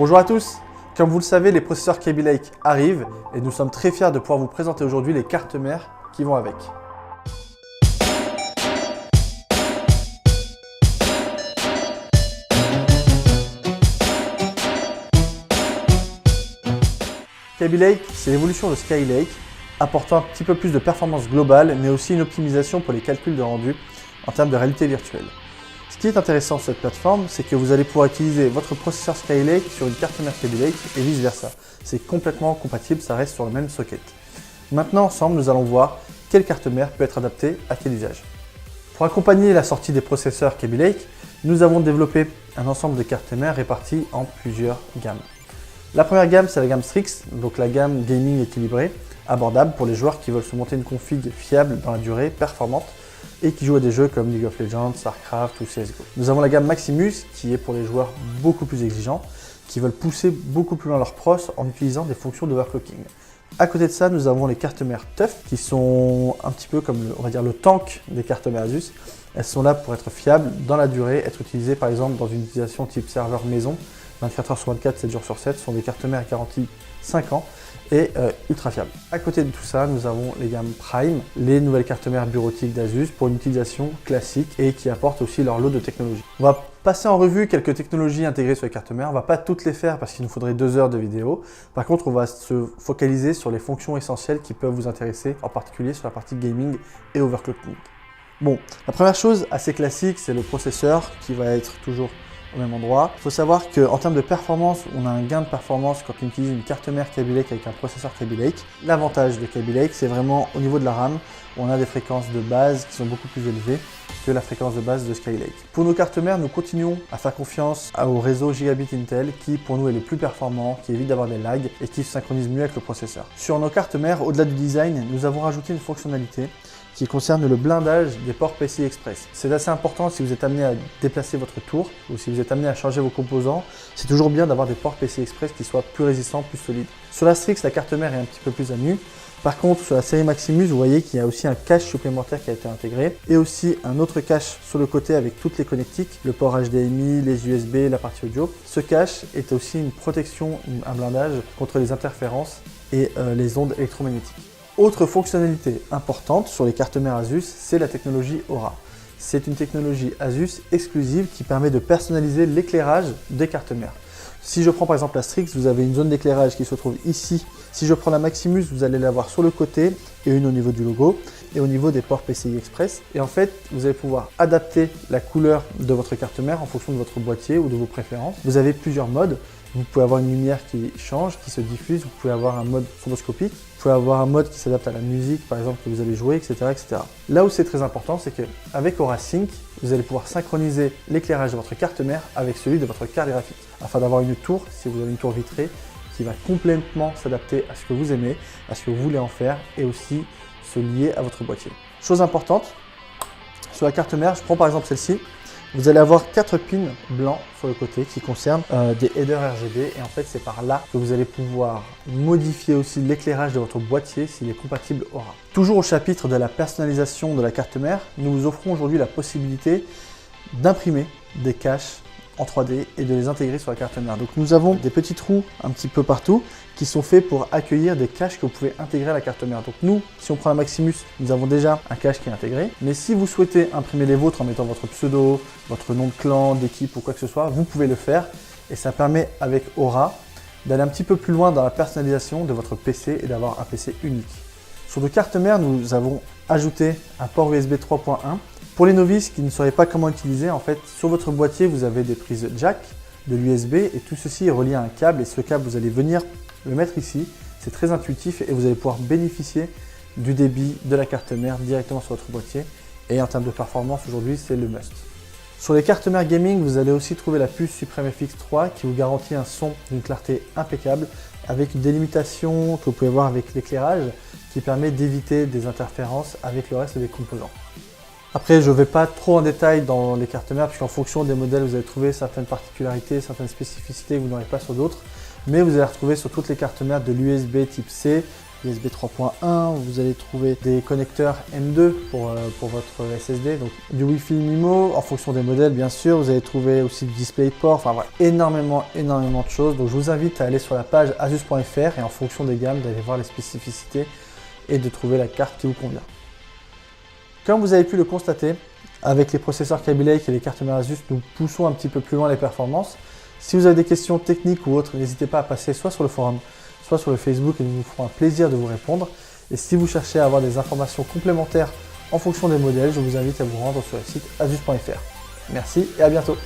Bonjour à tous. Comme vous le savez, les processeurs Kaby Lake arrivent et nous sommes très fiers de pouvoir vous présenter aujourd'hui les cartes mères qui vont avec. Kaby Lake, c'est l'évolution de Skylake, apportant un petit peu plus de performance globale, mais aussi une optimisation pour les calculs de rendu en termes de réalité virtuelle. Ce qui est intéressant sur cette plateforme, c'est que vous allez pouvoir utiliser votre processeur Skylake sur une carte mère Kaby Lake et vice versa. C'est complètement compatible, ça reste sur le même socket. Maintenant, ensemble, nous allons voir quelle carte mère peut être adaptée à quel usage. Pour accompagner la sortie des processeurs Kaby Lake, nous avons développé un ensemble de cartes mères réparties en plusieurs gammes. La première gamme, c'est la gamme Strix, donc la gamme gaming équilibrée, abordable pour les joueurs qui veulent se monter une config fiable dans la durée, performante, et qui jouent à des jeux comme League of Legends, Starcraft ou CSGO. Nous avons la gamme Maximus, qui est pour les joueurs beaucoup plus exigeants, qui veulent pousser beaucoup plus loin leur pros en utilisant des fonctions d'overclocking. À côté de ça, nous avons les cartes mères TUF, qui sont un petit peu comme, on va dire, le tank des cartes mères Asus. Elles sont là pour être fiables dans la durée, être utilisées par exemple dans une utilisation type serveur maison, 24 h sur 24, 7 jours sur 7, ce sont des cartes mères garanties 5 ans et ultra fiables. À côté de tout ça, nous avons les gammes Prime, les nouvelles cartes mères bureautiques d'Asus pour une utilisation classique et qui apportent aussi leur lot de technologies. On va passer en revue quelques technologies intégrées sur les cartes mères. On ne va pas toutes les faire parce qu'il nous faudrait 2 heures de vidéo. Par contre, on va se focaliser sur les fonctions essentielles qui peuvent vous intéresser, en particulier sur la partie gaming et overclocking. Bon, la première chose assez classique, c'est le processeur qui va être toujours au même endroit. Il faut savoir qu'en termes de performance, on a un gain de performance quand on utilise une carte mère Kaby Lake avec un processeur Kaby Lake. L'avantage de Kaby Lake, c'est vraiment au niveau de la RAM, on a des fréquences de base qui sont beaucoup plus élevées que la fréquence de base de Skylake. Pour nos cartes mères, nous continuons à faire confiance au réseau Gigabit Intel qui pour nous est le plus performant, qui évite d'avoir des lags et qui se synchronise mieux avec le processeur. Sur nos cartes mères, au-delà du design, nous avons rajouté une fonctionnalité qui concerne le blindage des ports PCI Express. C'est assez important si vous êtes amené à déplacer votre tour ou si vous êtes amené à changer vos composants. C'est toujours bien d'avoir des ports PCI Express qui soient plus résistants, plus solides. Sur la Strix, la carte mère est un petit peu plus à nu. Par contre, sur la série Maximus, vous voyez qu'il y a aussi un cache supplémentaire qui a été intégré et aussi un autre cache sur le côté avec toutes les connectiques, le port HDMI, les USB, la partie audio. Ce cache est aussi une protection, un blindage contre les interférences et les ondes électromagnétiques. Autre fonctionnalité importante sur les cartes mères Asus, c'est la technologie Aura. C'est une technologie Asus exclusive qui permet de personnaliser l'éclairage des cartes mères. Si je prends par exemple la Strix, vous avez une zone d'éclairage qui se trouve ici. Si je prends la Maximus, vous allez l'avoir sur le côté et une au niveau du logo et au niveau des ports PCI Express. Et en fait, vous allez pouvoir adapter la couleur de votre carte mère en fonction de votre boîtier ou de vos préférences. Vous avez plusieurs modes. Vous pouvez avoir une lumière qui change, qui se diffuse. Vous pouvez avoir un mode stroboscopique. Vous pouvez avoir un mode qui s'adapte à la musique, par exemple, que vous allez jouer, etc. etc. Là où c'est très important, c'est qu'avec Aura Sync, vous allez pouvoir synchroniser l'éclairage de votre carte mère avec celui de votre carte graphique, afin d'avoir une tour, si vous avez une tour vitrée, qui va complètement s'adapter à ce que vous aimez, à ce que vous voulez en faire, et aussi se lier à votre boîtier. Chose importante, sur la carte mère, je prends par exemple celle-ci, vous allez avoir 4 pins blancs sur le côté qui concernent des headers RGB et en fait c'est par là que vous allez pouvoir modifier aussi l'éclairage de votre boîtier s'il est compatible Aura. Toujours au chapitre de la personnalisation de la carte mère, nous vous offrons aujourd'hui la possibilité d'imprimer des caches en 3D et de les intégrer sur la carte mère. Donc nous avons des petits trous un petit peu partout qui sont faits pour accueillir des caches que vous pouvez intégrer à la carte mère. Donc nous, si on prend la Maximus, nous avons déjà un cache qui est intégré. Mais si vous souhaitez imprimer les vôtres en mettant votre pseudo, votre nom de clan, d'équipe ou quoi que ce soit, vous pouvez le faire. Et ça permet avec Aura d'aller un petit peu plus loin dans la personnalisation de votre PC et d'avoir un PC unique. Sur nos cartes mères, nous avons ajouté un port USB 3.1. Pour les novices qui ne sauraient pas comment utiliser, en fait, sur votre boîtier, vous avez des prises jack, de l'USB et tout ceci est relié à un câble et ce câble, vous allez venir le mettre ici. C'est très intuitif et vous allez pouvoir bénéficier du débit de la carte mère directement sur votre boîtier et en termes de performance, aujourd'hui, c'est le must. Sur les cartes mères gaming, vous allez aussi trouver la puce Supreme FX3 qui vous garantit un son d'une clarté impeccable avec une délimitation que vous pouvez voir avec l'éclairage qui permet d'éviter des interférences avec le reste des composants. Après, je ne vais pas trop en détail dans les cartes mères, puisqu'en fonction des modèles, vous allez trouver certaines particularités, certaines spécificités que vous n'aurez pas sur d'autres. Mais vous allez retrouver sur toutes les cartes mères de l'USB type C, USB 3.1, vous allez trouver des connecteurs M2 pour votre SSD, donc du Wi-Fi MIMO en fonction des modèles bien sûr, vous allez trouver aussi du DisplayPort, enfin voilà, énormément de choses. Donc je vous invite à aller sur la page asus.fr et en fonction des gammes d'aller voir les spécificités et de trouver la carte qui vous convient. Comme vous avez pu le constater, avec les processeurs Kaby Lake et les cartes mères Asus, nous poussons un petit peu plus loin les performances. Si vous avez des questions techniques ou autres, n'hésitez pas à passer soit sur le forum, soit sur le Facebook et nous nous ferons un plaisir de vous répondre. Et si vous cherchez à avoir des informations complémentaires en fonction des modèles, je vous invite à vous rendre sur le site asus.fr. Merci et à bientôt.